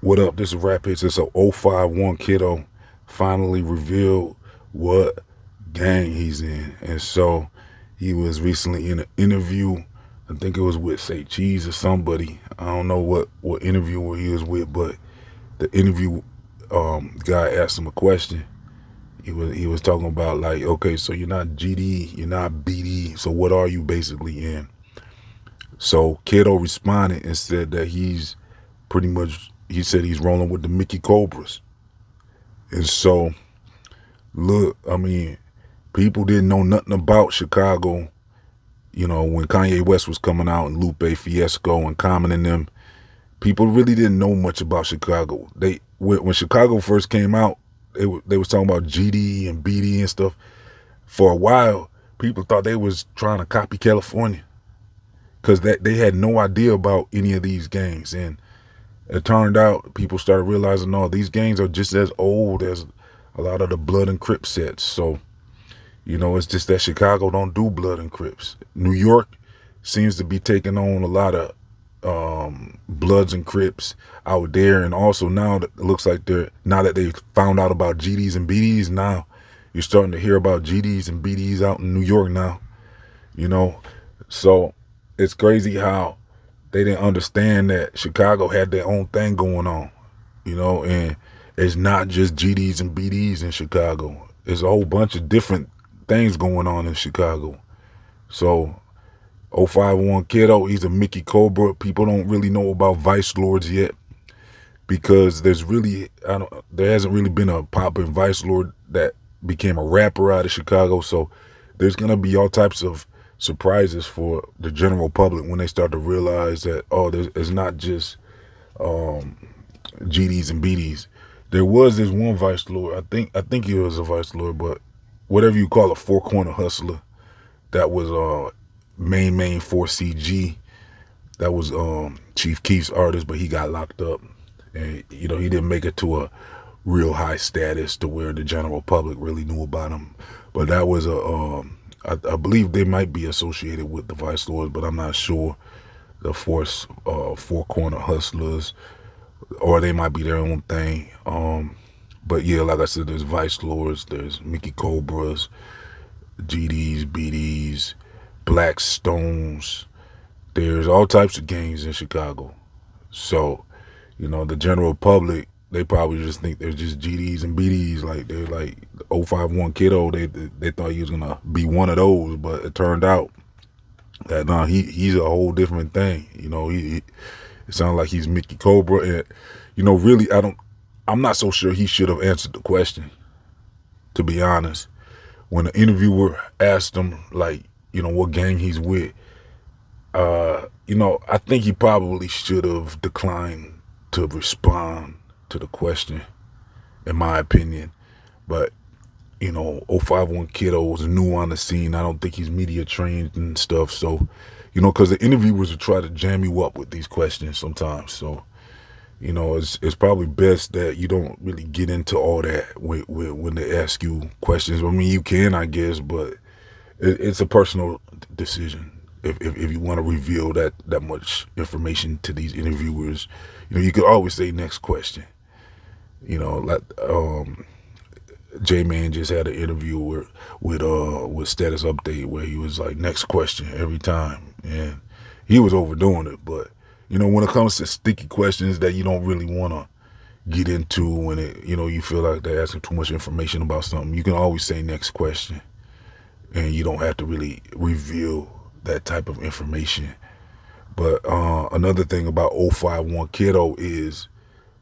What up? This is Rap Hits. It's a 051 Kiddo finally revealed what gang he's in. And so he was recently in an interview. I think it was with say Cheese or somebody. I don't know what interviewer he was with, but the interview guy asked him a question. He was talking about like, okay, so you're not GD, you're not BD, so what are you basically in? So Kiddo responded and said that he's pretty much, he said he's rolling with the Mickey Cobras. And so, look, I mean, people didn't know nothing about Chicago, when Kanye West was coming out and Lupe Fiasco and Common and them. People really didn't know much about Chicago. When Chicago first came out, they was talking about GD and BD and stuff. For a while, people thought they was trying to copy California because they had no idea about any of these gangs. And it turned out people started realizing, no, these gangs are just as old as a lot of the Blood and Crips sets. So, it's just that Chicago don't do Blood and Crips. New York seems to be taking on a lot of Bloods and Crips out there. And also now it looks like now that they found out about GDs and BDs, now you're starting to hear about GDs and BDs out in New York now, So it's crazy how they didn't understand that Chicago had their own thing going on, and it's not just GDs and BDs in Chicago. There's a whole bunch of different things going on in Chicago. So 051 Kiddo, he's a Mickey Cobra. People don't really know about Vice Lords yet because there hasn't really been a poppin' Vice Lord that became a rapper out of Chicago. So there's gonna be all types of surprises for the general public when they start to realize that it's not just GDs and BDs. There was this one Vice Lord. I think he was a Vice Lord, but whatever you call a four corner hustler, that was main 4CG. That was Chief Keef's artist, but he got locked up, and he didn't make it to a real high status to where the general public really knew about him. But that was I believe they might be associated with the Vice Lords, but I'm not sure. The four corner hustlers, or they might be their own thing. But yeah, like I said, there's Vice Lords, there's Mickey Cobras, GDs, BDs, Black Stones. There's all types of gangs in Chicago. So, the general public, they probably just think they're just GDs and BDs. Like they're like 051 Kiddo. They thought he was gonna be one of those, but it turned out that he's a whole different thing. It sounds like he's Mickey Cobra, and really I'm not so sure he should have answered the question, to be honest. When the interviewer asked him like, what gang he's with, I think he probably should have declined to respond to the question, in my opinion. But 051 Kiddo was new on the scene. I don't think he's media trained and stuff. So, because the interviewers will try to jam you up with these questions sometimes. So, it's probably best that you don't really get into all that when they ask you questions. I mean, you can, I guess, but it's a personal decision. If you want to reveal that much information to these interviewers, you could always say next question. Like J-Man just had an interview with Status Update where he was like, next question every time, and he was overdoing it. But when it comes to sticky questions that you don't really want to get into, when you feel like they're asking too much information about something, you can always say next question, and you don't have to really reveal that type of information. But another thing about 051 Kiddo is,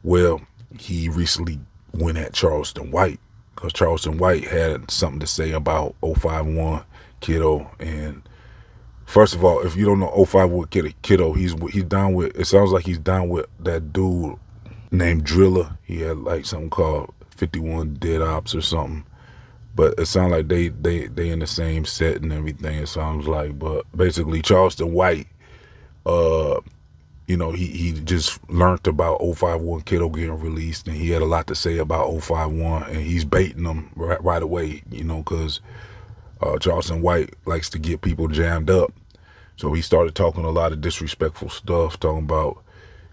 well, he recently went at Charlston White, because Charlston White had something to say about 051 Kiddo. And first of all, if you don't know 051 Kiddo, he's down with, it sounds like he's down with that dude named Driller. He had like something called 51 Dead Ops or something. But it sounds like they in the same set and everything, it sounds like. But basically Charlston White, he just learned about 051 Kiddo getting released, and he had a lot to say about 051, and he's baiting them right away, because Charlston White likes to get people jammed up. So he started talking a lot of disrespectful stuff, talking about,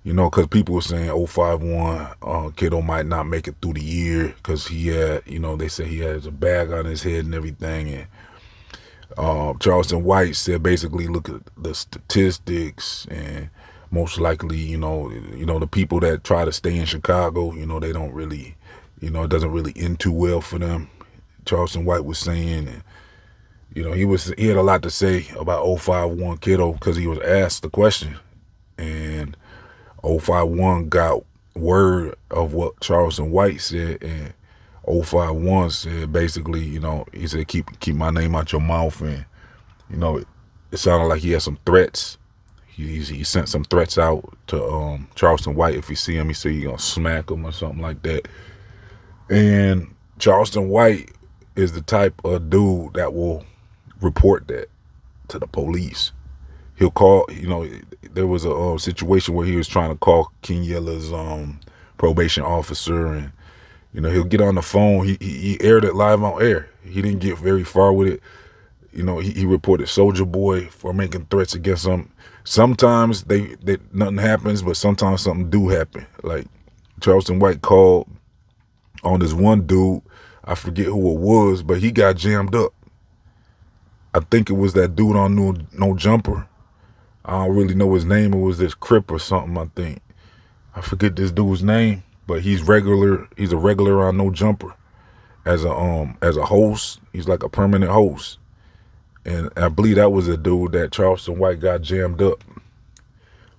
You know, because people were saying 051 Kiddo might not make it through the year because he had, you know, they said he has a bag on his head and everything. And Charleston White said basically look at the statistics, and most likely, the people that try to stay in Chicago, they don't really, it doesn't really end too well for them. Charleston White was saying, and, he had a lot to say about 051 Kiddo because he was asked the question, and 051 got word of what Charleston White said, and 051 said basically, he said keep my name out your mouth, and it sounded like he had some threats. He sent some threats out to Charleston White. If he see him, he said he gonna smack him or something like that. And Charleston White is the type of dude that will report that to the police. He'll call, there was a situation where he was trying to call King Yella's probation officer, and he'll get on the phone. He aired it live on air. He didn't get very far with it. He reported Soulja Boy for making threats against him. Sometimes they nothing happens, but sometimes something do happen. Like Charleston White called on this one dude, I forget who it was, but he got jammed up. I think it was that dude on No Jumper. I don't really know his name. It was this Crip or something, I think. I forget this dude's name, but he's regular. He's a regular on No Jumper as a host. He's like a permanent host. And I believe that was a dude that Charleston White got jammed up.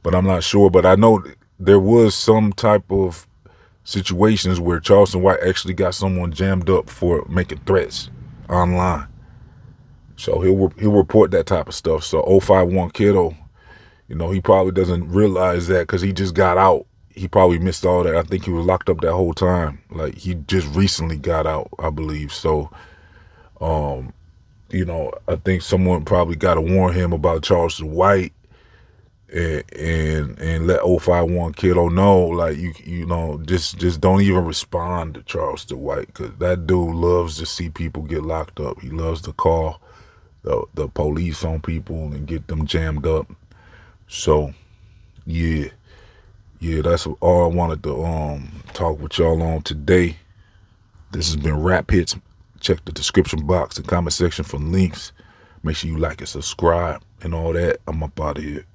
But I'm not sure. But I know there was some type of situations where Charleston White actually got someone jammed up for making threats online. So he'll report that type of stuff. So 051 Kiddo, he probably doesn't realize that because he just got out. He probably missed all that. I think he was locked up that whole time. Like, he just recently got out, I believe. So, I think someone probably got to warn him about Charleston White and let 051 Kiddo know, like, just don't even respond to Charleston White, because that dude loves to see people get locked up. He loves to call the police on people and get them jammed up. So, yeah, that's all I wanted to talk with y'all on today. This has been Rap Hits. Check the description box and comment section for links. Make sure you like and subscribe and all that. I'm up out of here.